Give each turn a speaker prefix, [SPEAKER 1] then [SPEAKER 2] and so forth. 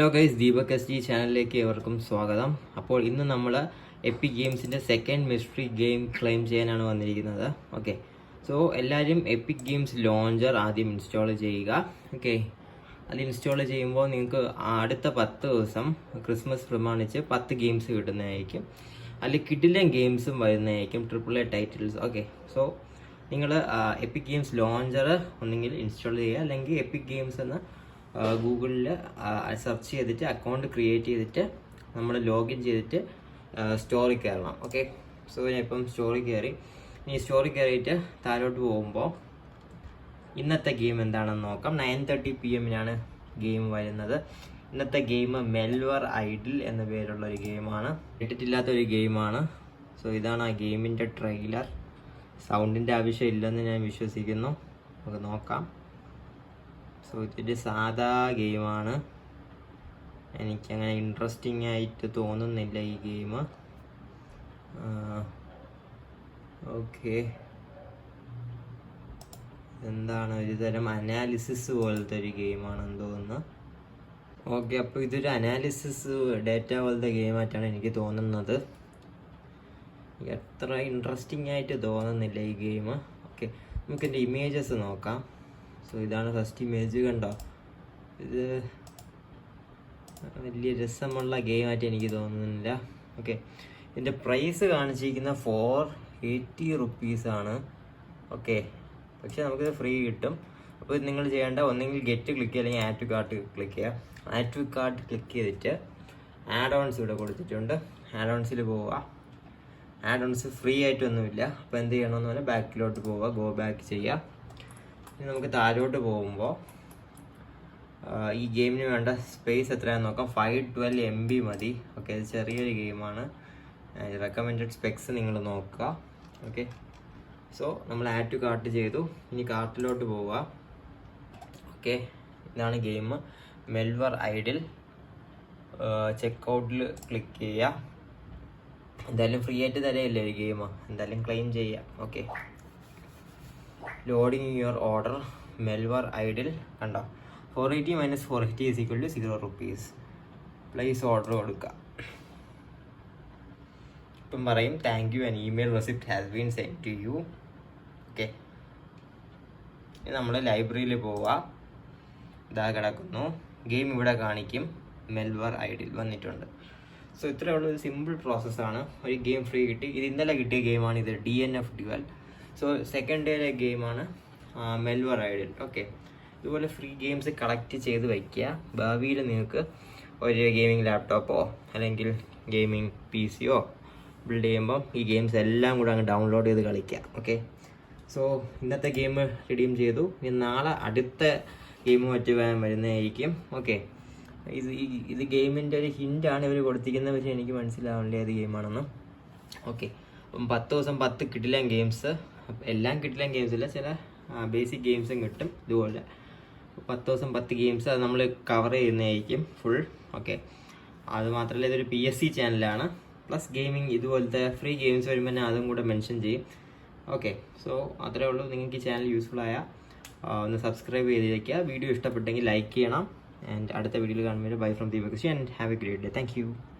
[SPEAKER 1] Hello guys, Deepak S G ചാനലിലേക്ക് ഏവർക്കും സ്വാഗതം. അപ്പോൾ ഇന്ന് നമ്മൾ എപ്പിക് ഗെയിംസിൻ്റെ സെക്കൻഡ് മിസ്റ്ററി ഗെയിം ക്ലെയിം ചെയ്യാനാണ് വന്നിരിക്കുന്നത്. ഓക്കെ, സോ എല്ലാവരും എപ്പിക് ഗെയിംസ് ലോഞ്ചർ ആദ്യം ഇൻസ്റ്റാൾ ചെയ്യുക. ഓക്കെ, അത് ഇൻസ്റ്റാൾ ചെയ്യുമ്പോൾ നിങ്ങൾക്ക് അടുത്ത 10 ദിവസം ക്രിസ്മസ് പ്രമാണിച്ച് 10 ഗെയിംസ് കിട്ടുന്നതായിരിക്കും. അതിൽ കിഡിലൻ ഗെയിംസും വരുന്നതായിരിക്കും, AAA ടൈറ്റിൽസ്. ഓക്കെ, സോ നിങ്ങൾ എപ്പിക് ഗെയിംസ് ലോഞ്ചർ ഒന്നെങ്കിൽ ഇൻസ്റ്റാൾ ചെയ്യുക, അല്ലെങ്കിൽ എപ്പിക് ഗെയിംസ് എന്ന് ഗൂഗിളിൽ സെർച്ച് ചെയ്തിട്ട് അക്കൗണ്ട് ക്രിയേറ്റ് ചെയ്തിട്ട് നമ്മൾ ലോഗിൻ ചെയ്തിട്ട് സ്റ്റോറി കയറണം. ഓക്കെ, സോ ഞാൻ ഇപ്പം സ്റ്റോറി കയറി. ഇനി സ്റ്റോറി കയറിയിട്ട് താഴോട്ട് പോകുമ്പോൾ ഇന്നത്തെ ഗെയിം എന്താണെന്ന് നോക്കാം. 9:30 PM ഗെയിം വരുന്നത്. ഇന്നത്തെ ഗെയിം മെൽവർ ഐഡിൽ എന്ന പേരുള്ളൊരു ഗെയിമാണ്. ഇട്ടിട്ടില്ലാത്തൊരു ഗെയിമാണ്. സോ ഇതാണ് ആ ഗെയിമിൻ്റെ ട്രെയിലർ. സൗണ്ടിൻ്റെ ആവശ്യം ഇല്ലെന്ന് ഞാൻ വിശ്വസിക്കുന്നു. നമുക്ക് നോക്കാം. സോ ഇതൊരു സാധാ ഗെയിമാണ്. എനിക്കങ്ങനെ ഇൻട്രസ്റ്റിംഗ് ആയിട്ട് തോന്നുന്നില്ല ഈ ഗെയിം. ഓക്കെ, എന്താണ്, ഒരു തരം അനാലിസിസ് പോലത്തെ ഒരു ഗെയിമാണെന്ന് തോന്നുന്നു. ഓക്കെ, അപ്പോൾ ഇതൊരു അനാലിസിസ് ഡേറ്റ പോലത്തെ ഗെയിമായിട്ടാണ് എനിക്ക് തോന്നുന്നത്. എത്ര ഇൻട്രസ്റ്റിംഗ് ആയിട്ട് തോന്നുന്നില്ല ഈ ഗെയിം. ഓക്കെ, നമുക്കെൻ്റെ ഇമേജസ് നോക്കാം. സോ ഇതാണ് ഫസ്റ്റ് ഇമേജ്. കണ്ടോ, ഇത് വലിയ രസമുള്ള ഗെയിമായിട്ട് എനിക്ക് തോന്നുന്നില്ല. ഓക്കെ, ഇതിൻ്റെ പ്രൈസ് കാണിച്ചിരിക്കുന്ന 480 റുപ്പീസാണ്. ഓക്കെ, പക്ഷേ നമുക്കിത് ഫ്രീ കിട്ടും. അപ്പോൾ ഇത് നിങ്ങൾ ചെയ്യേണ്ട, ഒന്നെങ്കിൽ ഗെറ്റ് ക്ലിക്ക് ചെയ്യുക, അല്ലെങ്കിൽ ആഡ് ടു കാർട്ട് ക്ലിക്ക് ചെയ്യുക. ആഡ് ടു കാർട്ട് ക്ലിക്ക് ചെയ്തിട്ട് ആഡ് ഓൺസ് ഇവിടെ കൊടുത്തിട്ടുണ്ട്. ആഡ് ഓൺസിൽ പോവുക. ആഡ് ഓൺസ് ഫ്രീ ആയിട്ടൊന്നുമില്ല. അപ്പോൾ എന്ത് ചെയ്യണമെന്ന് പറഞ്ഞാൽ ബാക്കിലോട്ട് പോവുക, ഗോ ബാക്ക് ചെയ്യുക. ഇനി നമുക്ക് താഴോട്ട് പോകുമ്പോൾ ഈ ഗെയിമിന് വേണ്ട സ്പേസ് എത്രയാണെന്ന് നോക്കാം. 512 MB മതി. ഓക്കെ, ഇത് ചെറിയൊരു ഗെയിമാണ്. റെക്കമെൻഡഡ് സ്പെക്സ് നിങ്ങൾ നോക്കുക. ഓക്കെ, സോ നമ്മൾ ആഡ് ടു കാർട്ട് ചെയ്തു. ഇനി കാർട്ടിലോട്ട് പോവുക. ഓക്കെ, ഇതാണ് ഗെയിം മെൽവർ ഐഡിൽ. ചെക്കൗട്ടിൽ ക്ലിക്ക് ചെയ്യുക. എന്തായാലും ഫ്രീ ആയിട്ട് തരയില്ലേ ഒരു ഗെയിം, എന്തായാലും ക്ലെയിം ചെയ്യാം. ഓക്കെ, ലോഡിങ് യുവർ ഓർഡർ മെൽവർ ഐഡിൽ. കണ്ടോ, 480 - 480 = 0 റുപ്പീസ്. പ്ലേസ് ഓർഡർ കൊടുക്കുക. ഇപ്പം പറയും thank you, and email receipt has been send to you. Okay, ഇനി നമ്മൾ ലൈബ്രറിയിൽ പോവുക. ഇതാ കിടക്കുന്നു ഗെയിം, ഇവിടെ കാണിക്കും മെൽവർ ഐഡിൽ വന്നിട്ടുണ്ട്. സോ ഇത്രയേ ഉള്ളൂ. ഒരു സിമ്പിൾ പ്രോസസ്സാണ്. ഒരു ഗെയിം ഫ്രീ കിട്ടി. ഇത് ഇന്നലെ കിട്ടിയ ഗെയിമാണ്. ഇത് DNF Duel. സോ സെക്കൻഡ് ഡേയിലെ ഗെയിമാണ് മെൽവർ ഐഡിൽ. ഓക്കെ, ഇതുപോലെ ഫ്രീ ഗെയിംസ് കളക്ട് ചെയ്ത് വയ്ക്കുക. ഭാവിയിൽ നിങ്ങൾക്ക് ഒരു ഗെയിമിംഗ് ലാപ്ടോപ്പോ അല്ലെങ്കിൽ ഗെയിമിംഗ് PCയോ ബിൽഡ് ചെയ്യുമ്പോൾ ഈ ഗെയിംസ് എല്ലാം കൂടെ അങ്ങ് ഡൗൺലോഡ് ചെയ്ത് കളിക്കുക. ഓക്കെ, സോ ഇന്നത്തെ ഗെയിം റിഡീം ചെയ്തു. ഇനി നാളെ അടുത്ത ഗെയിം മറ്റ് വരുന്നതായിരിക്കും. ഓക്കെ, ഇത് ഗെയിമിൻ്റെ ഒരു ഹിൻ്റാണ് ഇവർ കൊടുത്തിരിക്കുന്നത്, പക്ഷേ എനിക്ക് മനസ്സിലാവില്ല ഏത് ഗെയിമാണെന്ന്. ഓക്കെ, അപ്പം 10 ദിവസം 10 കിട്ടില്ല ഗെയിംസ്. എല്ലാം കിട്ടില്ല ഗെയിംസ് ഇല്ല, ചില ബേസിക് ഗെയിംസും കിട്ടും ഇതുപോലെ. 10 ദിവസം 10 ഗെയിംസ് അത് നമ്മൾ കവർ ചെയ്യുന്നതായിരിക്കും ഫുൾ. ഓക്കെ, അത് മാത്രമല്ല ഇതൊരു PSC ചാനലാണ്. പ്ലസ് ഗെയിമിംഗ് ഇതുപോലത്തെ ഫ്രീ ഗെയിംസ് വരുമ്പോൾ തന്നെ അതും കൂടെ മെൻഷൻ ചെയ്യും. ഓക്കെ, സോ അത്രേ ഉള്ളൂ. നിങ്ങൾക്ക് ഈ ചാനൽ യൂസ്ഫുൾ ആയ ഒന്ന് സബ്സ്ക്രൈബ് ചെയ്തിരിക്കുക. വീഡിയോ ഇഷ്ടപ്പെട്ടെങ്കിൽ ലൈക്ക് ചെയ്യണം. ആൻഡ് അടുത്ത വീഡിയോയിൽ കാണുമ്പോൾ bye from Deepak and have A great day. Thank you.